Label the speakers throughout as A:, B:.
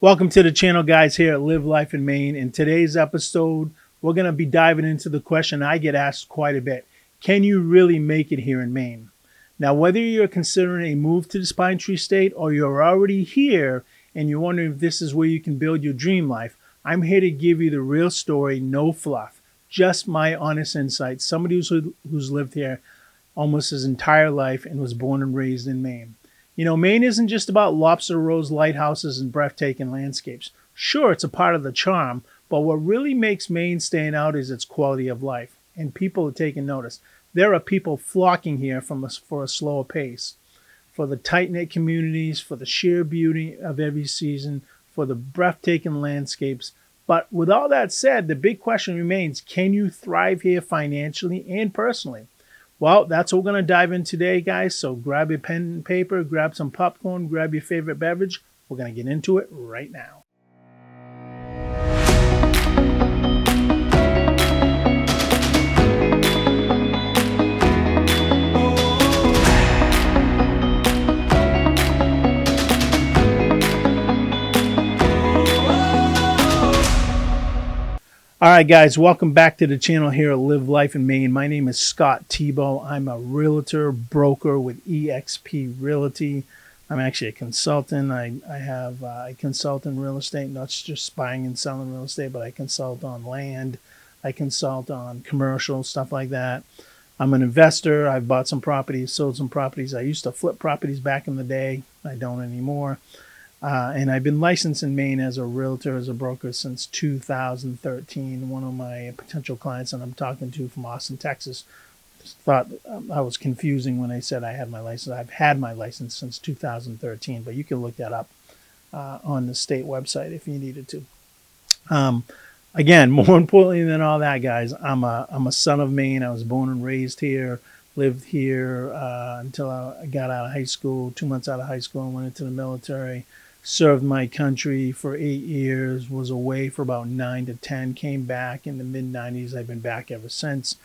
A: Welcome to the channel, guys, here at Live Life in Maine. In today's episode, we're going to be diving into the question I get asked quite a bit. Can you really make it here in Maine? Now, whether you're considering a move to this Pine Tree State or you're already here and you're wondering if this is where you can build your dream life, I'm here to give you the real story, no fluff, just my honest insight. Somebody who's lived here almost his entire life and was born and raised in Maine. You know, Maine isn't just about lobster rows, lighthouses, and breathtaking landscapes. Sure, it's a part of the charm, but what really makes Maine stand out is its quality of life, and people are taking notice. There are people flocking here for a slower pace, for the tight-knit communities, for the sheer beauty of every season, for the breathtaking landscapes. But with all that said, the big question remains, can you thrive here financially and personally? Well, that's what we're going to dive in today, guys. So grab your pen and paper, grab some popcorn, grab your favorite beverage. We're going to get into it right now. All right, guys, welcome back to the channel here at Live Life in Maine. My name is Scott Tebow. I'm a realtor broker with eXp Realty. I'm actually a consultant. I consult in real estate, not just buying and selling real estate, but I consult on land. I consult on commercial, stuff like that. I'm an investor. I've bought some properties, sold some properties. I used to flip properties back in the day. I don't anymore. And I've been licensed in Maine as a realtor, as a broker since 2013. One of my potential clients that I'm talking to from Austin, Texas, thought I was confusing when I said I had my license. I've had my license since 2013, but you can look that up on the state website if you needed to. Again, more importantly than all that, guys, I'm a son of Maine. I was born and raised here, lived here until I got out of high school. 2 months out of high school, I went into the military. Served my country for 8 years, was away for about 9 to 10, came back in the mid-90s. I've been back ever since.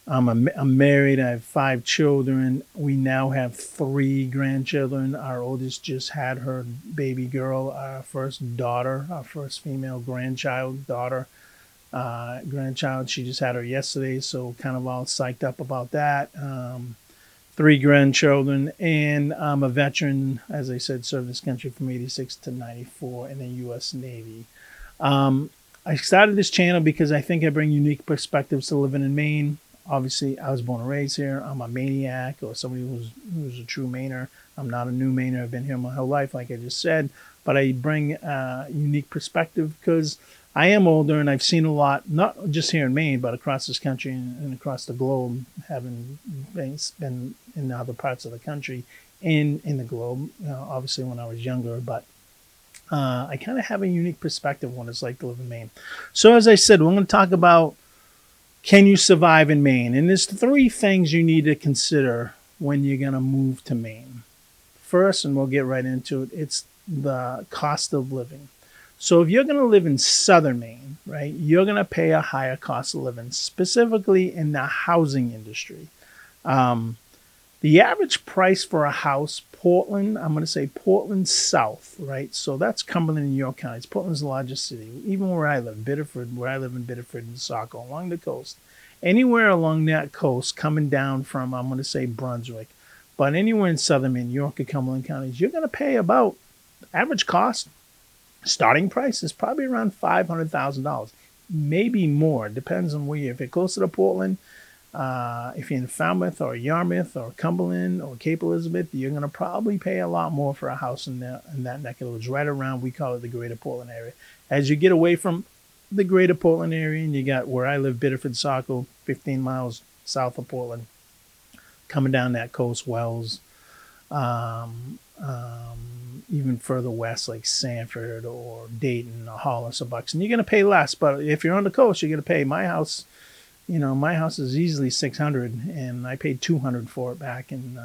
A: I'm married. I have 5 children. We now have 3 grandchildren. Our oldest just had her baby girl, our first daughter, our first female grandchild, grandchild. She just had her yesterday, so kind of all psyched up about that. 3 grandchildren, and I'm a veteran, as I said, served this country from 86 to 94 in the U.S. Navy. I started this channel because I think I bring unique perspectives to living in Maine. Obviously, I was born and raised here. I'm a maniac, or somebody who's a true Mainer. I'm not a new Mainer. I've been here my whole life, like I just said, but I bring a unique perspective because I am older and I've seen a lot, not just here in Maine, but across this country and across the globe, having been in other parts of the country and in the globe, obviously when I was younger. But I kind of have a unique perspective on what it's like to live in Maine. So as I said, we're going to talk about, can you survive in Maine? And there's 3 things you need to consider when you're going to move to Maine. First, and we'll get right into it, it's the cost of living. So if you're going to live in southern Maine, right, you're going to pay a higher cost of living, specifically in the housing industry. The average price for a house, Portland, I'm going to say Portland South, right? So that's Cumberland and York counties. Portland's the largest city. Even where I live, Biddeford, where I live in Biddeford and Saco, along the coast. Anywhere along that coast, coming down from, I'm going to say Brunswick, but anywhere in southern Maine, York or Cumberland counties, you're going to pay about average cost. Starting price is probably around $500,000, maybe more. Depends on where you're. If you're closer to Portland, if you're in Falmouth or Yarmouth or Cumberland or Cape Elizabeth, you're going to probably pay a lot more for a house in that neck of the woods, right around, we call it the Greater Portland area. As you get away from the Greater Portland area, and you got where I live, Biddeford, Saco, 15 miles south of Portland, coming down that coast, Wells, even further west like Sanford or Dayton or Hollis or Buxton, you're going to pay less. But if you're on the coast, you're going to pay. My house is easily $600, and I paid $200 for it back in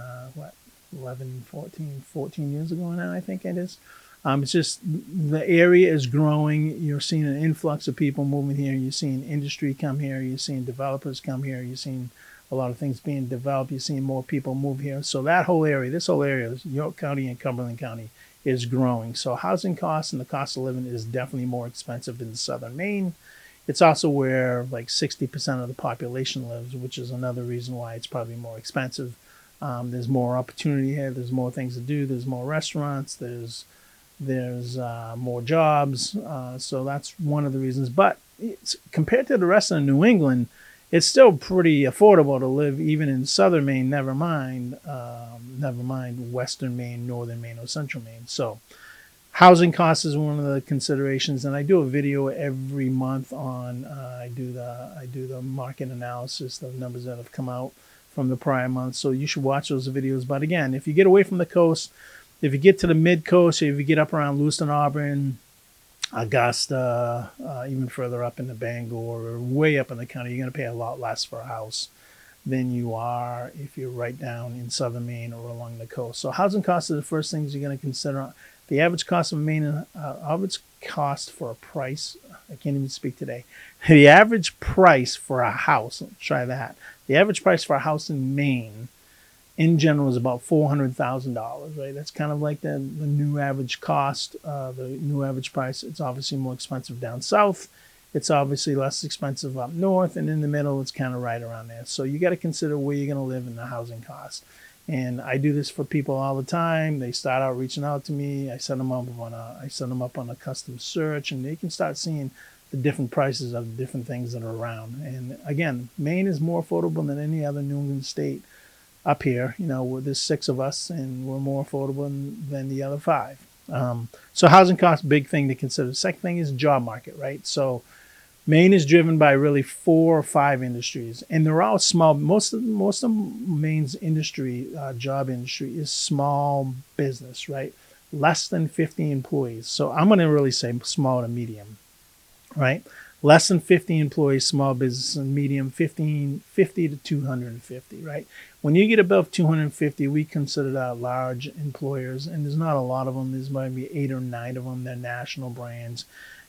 A: 14 years ago now, I think it is. It's just the area is growing. You're seeing an influx of people moving here. You're seeing industry come here. You're seeing developers come here. You're seeing a lot of things being developed. You're seeing more people move here. So this whole area, York County and Cumberland County, is growing. So housing costs and the cost of living is definitely more expensive in southern Maine. It's also where like 60% of the population lives, which is another reason why it's probably more expensive. There's more opportunity here. There's more things to do. There's more restaurants. There's more jobs. So that's one of the reasons. But compared to the rest of New England, it's still pretty affordable to live even in southern Maine. Never mind Western Maine, northern Maine, or central Maine. So housing costs is one of the considerations, and I do a video every month on. I do the market analysis, the numbers that have come out from the prior month. So you should watch those videos. But again, if you get away from the coast, if you get to the mid coast, or if you get up around Lewiston, Auburn, Augusta, even further up into Bangor, or way up in the county, you're going to pay a lot less for a house than you are if you're right down in southern Maine or along the coast. So housing costs are the first things you're going to consider. The average cost of Maine, average cost for a price, I can't even speak today. The average price for a house, let's try that. The average price for a house in Maine, in general, is about $400,000, right? That's kind of like the new average cost, the new average price. It's obviously more expensive down south. It's obviously less expensive up north, and in the middle, it's kind of right around there. So you got to consider where you're going to live in the housing cost. And I do this for people all the time. They start out reaching out to me. I set them up on a custom search, and they can start seeing the different prices of the different things that are around. And again, Maine is more affordable than any other New England state up here. There's 6 of us, and we're more affordable than the other 5. So housing costs, big thing to consider. The second thing is job market, right? So Maine is driven by really 4 or 5 industries, and they're all small. Most of Maine's industry, job industry, is small business, right? Less than 50 employees. So I'm going to really say small to medium, right? Less than 50 employees, small business, and medium, 50 to 250, right? When you get above 250, we consider that large employers, and there's not a lot of them. There's maybe 8 or 9 of them. They're national brands.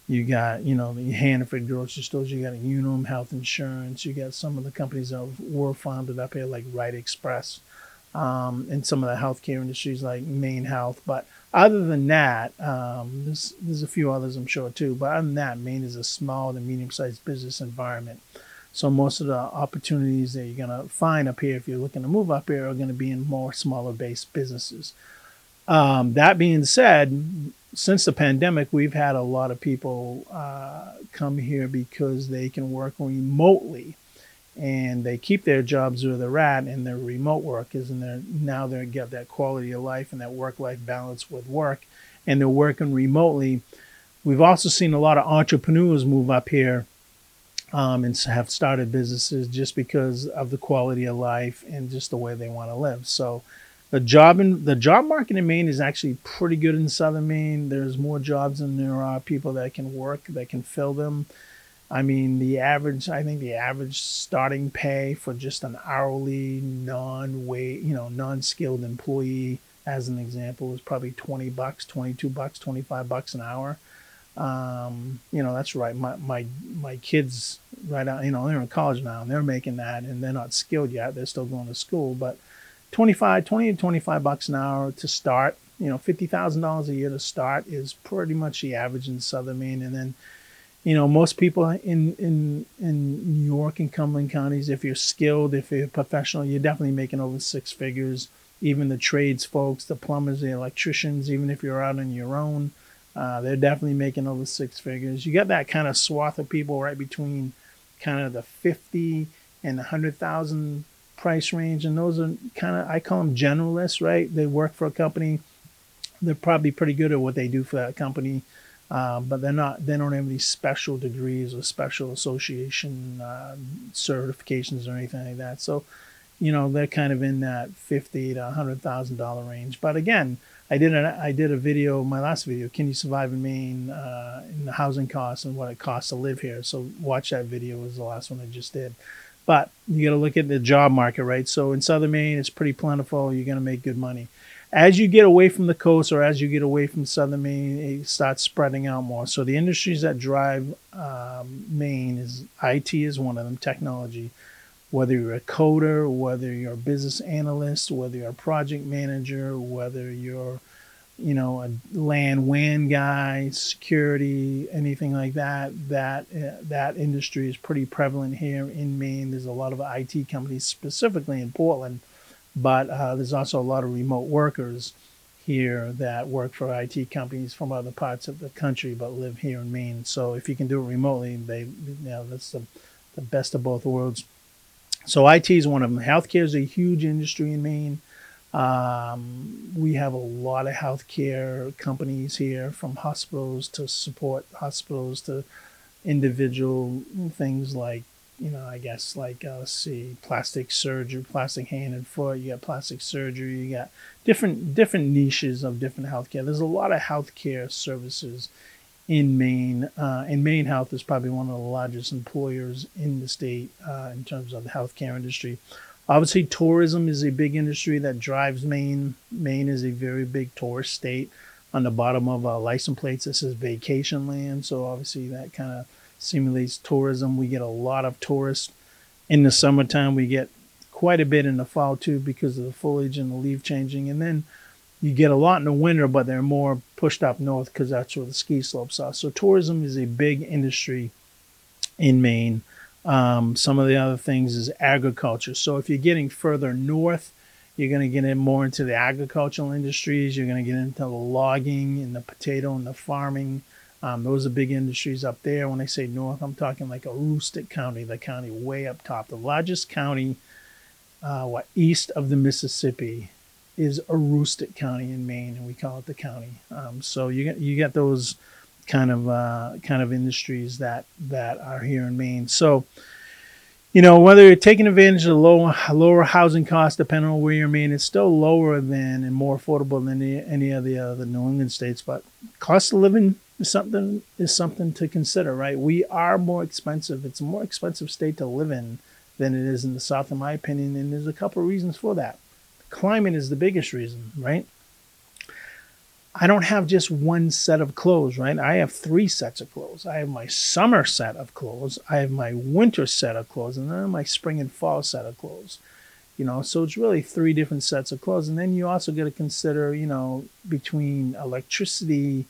A: You got, the Hannaford grocery stores. You got Unum Health Insurance. You got some of the companies that were founded up here, like Right Express, and some of the healthcare industries like Maine Health. But other than that, there's a few others I'm sure too. But other than that, Maine is a small to medium-sized business environment. So most of the opportunities that you're going to find up here, if you're looking to move up here, are going to be in more smaller-based businesses. That being said, since the pandemic, we've had a lot of people come here because they can work remotely, and they keep their jobs where they're at, and their remote work is, and now they get that quality of life and that work-life balance with work, and they're working remotely. We've also seen a lot of entrepreneurs move up here and have started businesses just because of the quality of life and just the way they want to live. So the job market in Maine is actually pretty good in southern Maine. There's more jobs than there are people that can work, that can fill them. I mean, I think the average starting pay for just an hourly non-skilled employee, as an example, is probably $20, $22, $25 an hour. That's right. My kids right out, they're in college now and they're making that, and they're not skilled yet. They're still going to school, but $20 to $25 an hour to start, $50,000 a year to start is pretty much the average in southern Maine. And then, most people in New York and Cumberland counties, if you're skilled, if you're professional, you're definitely making over 6 figures. Even the trades folks, the plumbers, the electricians, even if you're out on your own, they're definitely making over 6 figures. You got that kind of swath of people right between kind of the 50 and 100,000 price range, and those are kind of, I call them generalists, right? They work for a company. They're probably pretty good at what they do for that company, but they don't have any special degrees or special association certifications or anything like that. So, they're kind of in that $50,000 to $100,000 range. But again, I did a video, my last video, Can You Survive in Maine, in the housing costs and what it costs to live here. So watch that video. It was the last one I just did. But you got to look at the job market, right? So in southern Maine, it's pretty plentiful. You're going to make good money. As you get away from the coast, or as you get away from southern Maine, it starts spreading out more. So the industries that drive Maine is IT is one of them, technology. Whether you're a coder, whether you're a business analyst, whether you're a project manager, whether you're a land WAN guy, security, anything like that. That industry is pretty prevalent here in Maine. There's a lot of IT companies, specifically in Portland, but there's also a lot of remote workers here that work for IT companies from other parts of the country but live here in Maine. So if you can do it remotely, that's the best of both worlds. So IT is one of them. Healthcare is a huge industry in Maine. We have a lot of healthcare companies here, from hospitals to support hospitals to individual things like, I guess like, let's see, plastic surgery, plastic hand and foot. You got plastic surgery. You got different niches of different healthcare. There's a lot of healthcare services in Maine. And Maine Health is probably one of the largest employers in the state in terms of the healthcare industry. Obviously, tourism is a big industry that drives Maine. Maine is a very big tourist state. On the bottom of our license plates, this is vacation land. So obviously that kind of simulates tourism. We get a lot of tourists in the summertime. We get quite a bit in the fall too because of the foliage and the leaf changing. And then you get a lot in the winter, but they're more pushed up north because that's where the ski slopes are. So tourism is a big industry in Maine. Some of the other things is agriculture. So if you're getting further north, you're going to get in more into the agricultural industries. You're going to get into the logging and the potato and the farming. Those are big industries up there. When I say north, I'm talking like Aroostook County, the county way up top. The largest county east of the Mississippi is Aroostook County in Maine, and we call it the county. So you get those kind of industries that are here in Maine. So, whether you're taking advantage of the lower housing costs, depending on where you're in Maine, it's still lower than and more affordable than any of the other New England states. But cost of living is something to consider, right? We are more expensive. It's a more expensive state to live in than it is in the South, in my opinion, and there's a couple of reasons for that. Climate is the biggest reason, right? I don't have just one set of clothes, right? I have 3 sets of clothes. I have my summer set of clothes, I have my winter set of clothes, and then my spring and fall set of clothes. So it's really 3 different sets of clothes. And then you also got to consider, between electricity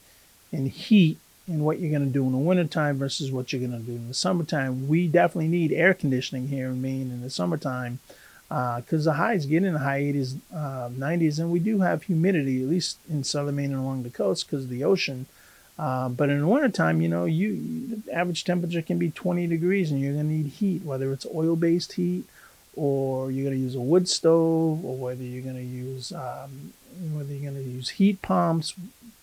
A: and heat and what you're going to do in the wintertime versus what you're going to do in the summertime. We definitely need air conditioning here in Maine in the summertime, because the highs get in the high 80s, 90s, and we do have humidity, at least in southern Maine and along the coast because of the ocean. But in the wintertime, the average temperature can be 20 degrees, and you're going to need heat, whether it's oil-based heat or you're going to use a wood stove, or whether you're going to use heat pumps,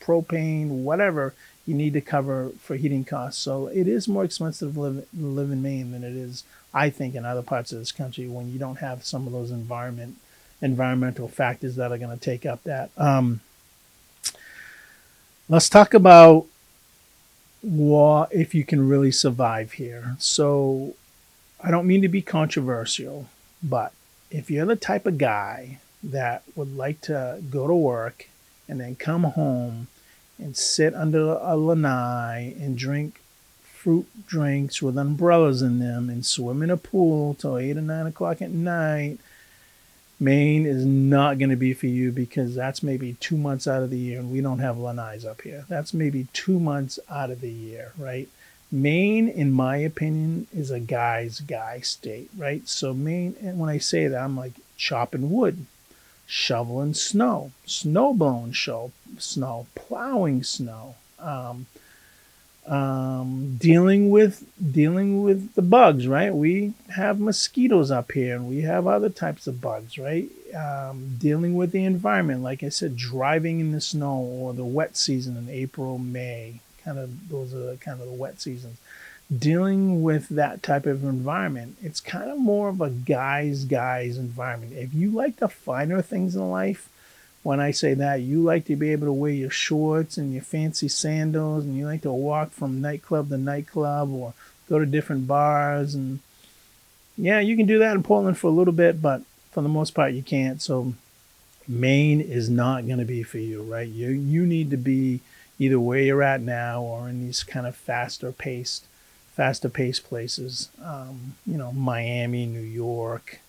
A: propane, whatever you need to cover for heating costs. So it is more expensive to live in Maine than it is, I think, in other parts of this country when you don't have some of those environmental factors that are going to take up that. Let's talk about if you can really survive here. So I don't mean to be controversial, but if you're the type of guy that would like to go to work and then come home and sit under a lanai and drink fruit drinks with umbrellas in them and swim in a pool till 8 or 9 o'clock at night, Maine is not going to be for you, because that's maybe 2 months out of the year, and we don't have lanais up here. That's maybe 2 months out of the year, right? Maine, in my opinion, is a guy's guy state, right? So Maine, and when I say that, I'm like chopping wood, shoveling snow, snowblowing snow, plowing snow, dealing with the bugs, right? We have mosquitoes up here, and we have other types of bugs, right? Dealing with the environment, like I said, driving in the snow, or the wet season in April, May, those are kind of the wet seasons. Dealing with that type of environment, it's kind of more of a guy's environment. If you like the finer things in life, when I say that, you like to be able to wear your shorts and your fancy sandals, and you like to walk from nightclub to nightclub or go to different bars. And yeah, you can do that in Portland for a little bit, but for the most part, you can't. So Maine is not going to be for you, right? You need to be either where you're at now or in these kind of faster paced places. Miami, New York,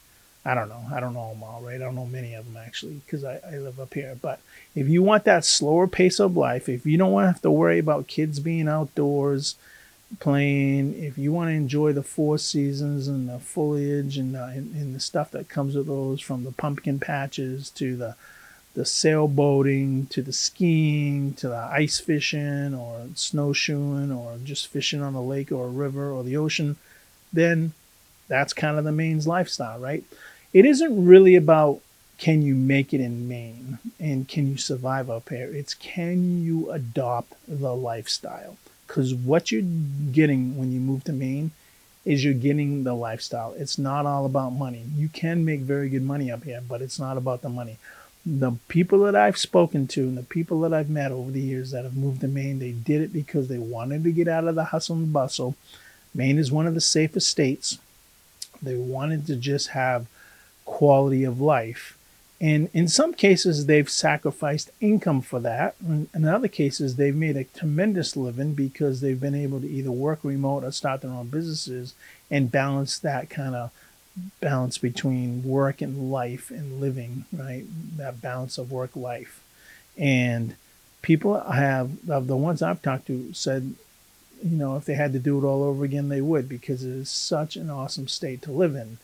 A: I don't know. I don't know them all, right? I don't know many of them actually because I live up here. But if you want that slower pace of life, if you don't want to have to worry about kids being outdoors playing, if you want to enjoy the four seasons and the foliage and the stuff that comes with those, from the pumpkin patches to the sailboating to the skiing to the ice fishing or snowshoeing or just fishing on the lake or a river or the ocean, then that's kind of the Maine's lifestyle, right? It isn't really about can you make it in Maine and can you survive up here. It's can you adopt the lifestyle? Because what you're getting when you move to Maine is you're getting the lifestyle. It's not all about money. You can make very good money up here, but it's not about the money. The people that I've spoken to and the people that I've met over the years that have moved to Maine, they did it because they wanted to get out of the hustle and bustle. Maine is one of the safest states. They wanted to just have quality of life. And in some cases, they've sacrificed income for that. And in other cases, they've made a tremendous living because they've been able to either work remote or start their own businesses and balance that kind of balance between work and life and living, right? That balance of work life. And people have, of the ones I've talked to, said, if they had to do it all over again, they would, because it is such an awesome state to live in.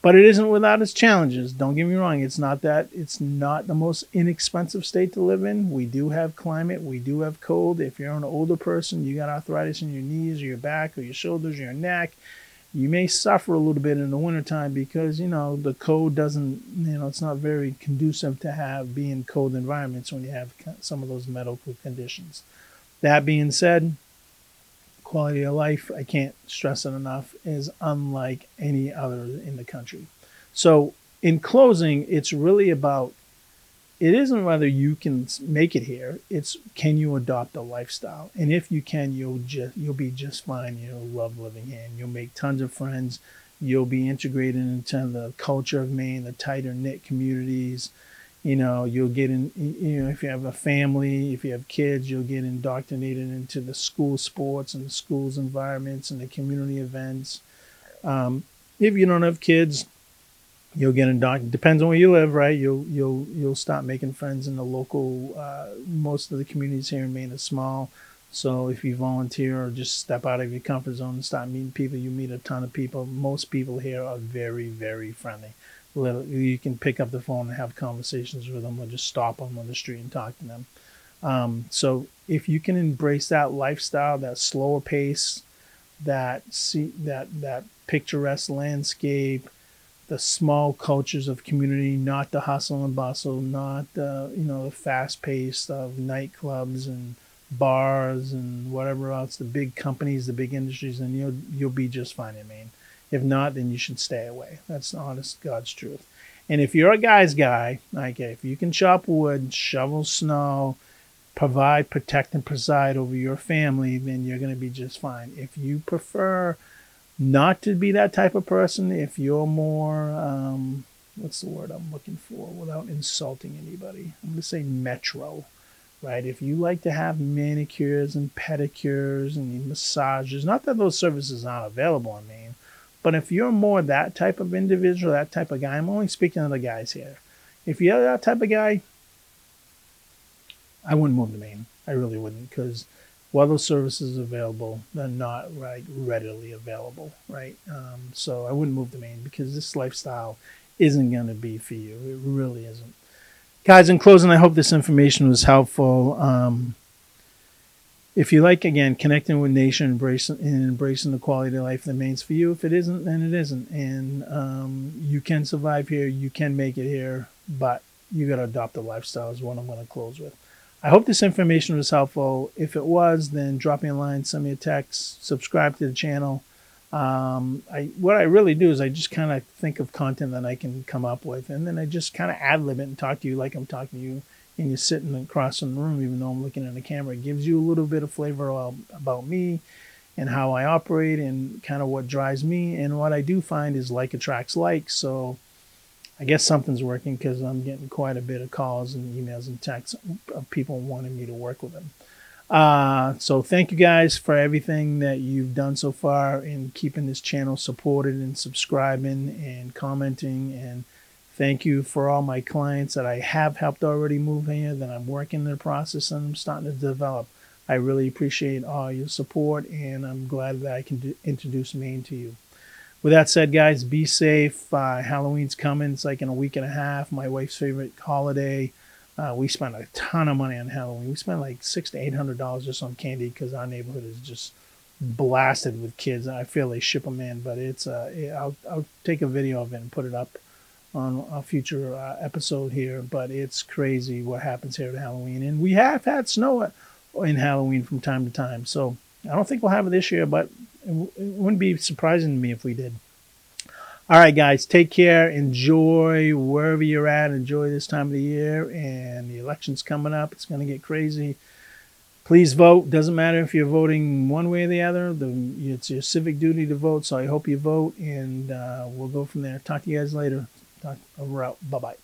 A: But it isn't without its challenges. Don't get me wrong. It's not the most inexpensive state to live in. We do have climate. We do have cold. If you're an older person, you got arthritis in your knees or your back or your shoulders or your neck, you may suffer a little bit in the wintertime because, the cold doesn't, it's not very conducive to be in cold environments when you have some of those medical conditions. That being said, quality of life, I can't stress it enough, is unlike any other in the country. So in closing, it's really about, it isn't whether you can make it here, it's can you adopt a lifestyle. And if you can, you'll be just fine. You'll love living here and you'll make tons of friends. You'll be integrated into the culture of Maine, the tighter knit communities. You'll get in, if you have a family, if you have kids, you'll get indoctrinated into the school sports and the school's environments and the community events. If you don't have kids, you'll get indoctrinated. Depends on where you live, right? You'll start making friends in the local, most of the communities here in Maine are small. So if you volunteer or just step out of your comfort zone and start meeting people, you meet a ton of people. Most people here are very, very friendly. You can pick up the phone and have conversations with them or just stop them on the street and talk to them. So if you can embrace that lifestyle, that slower pace, that picturesque landscape, the small cultures of community, not the hustle and bustle, not the fast pace of nightclubs and bars and whatever else, the big companies, the big industries, and you'll be just fine in Maine. If not, then you should stay away. That's the honest God's truth. And if you're a guy's guy, if you can chop wood, shovel snow, provide, protect, and preside over your family, then you're going to be just fine. If you prefer not to be that type of person, if you're more, what's the word I'm looking for without insulting anybody? I'm going to say metro, right? If you like to have manicures and pedicures and massages, not that those services aren't available in Maine, but if you're more that type of individual, that type of guy, I'm only speaking to the guys here. If you're that type of guy, I wouldn't move to Maine. I really wouldn't, because while those services are available, they're not readily available, right? So I wouldn't move to Maine because this lifestyle isn't going to be for you. It really isn't. Guys, in closing, I hope this information was helpful. If you like, again, connecting with nature, embracing the quality of life that Maine's for you. If it isn't, then it isn't. And you can survive here. You can make it here. But you got to adopt a lifestyle is what I'm going to close with. I hope this information was helpful. If it was, then drop me a line, send me a text, subscribe to the channel. What I really do is I just kind of think of content that I can come up with. And then I just kind of ad-lib it and talk to you like I'm talking to you. And you're sitting across from the room, even though I'm looking at the camera. It gives you a little bit of flavor about me and how I operate and kind of what drives me. And what I do find is like attracts like. So I guess something's working because I'm getting quite a bit of calls and emails and texts of people wanting me to work with them. So thank you guys for everything that you've done so far in keeping this channel supported and subscribing and commenting. And thank you for all my clients that I have helped already move here, that I'm working the process and I'm starting to develop. I really appreciate all your support, and I'm glad that I can introduce Maine to you. With that said, guys, be safe. Halloween's coming. It's like in a week and a half. My wife's favorite holiday. We spent a ton of money on Halloween. We spent like $600 to $800 just on candy because our neighborhood is just blasted with kids. I feel they ship them in, but it's I'll take a video of it and put it up on a future episode here. But it's crazy what happens here at Halloween, and we have had snow in Halloween from time to time. So I don't think we'll have it this year, but it wouldn't be surprising to me if we did. All right, guys, take care. Enjoy wherever you're at. Enjoy this time of the year. And the election's coming up. It's going to get crazy. Please vote. Doesn't matter if you're voting one way or the other. It's your civic duty to vote. So I hope you vote. And we'll go from there. Talk to you guys later. We're out. Bye-bye.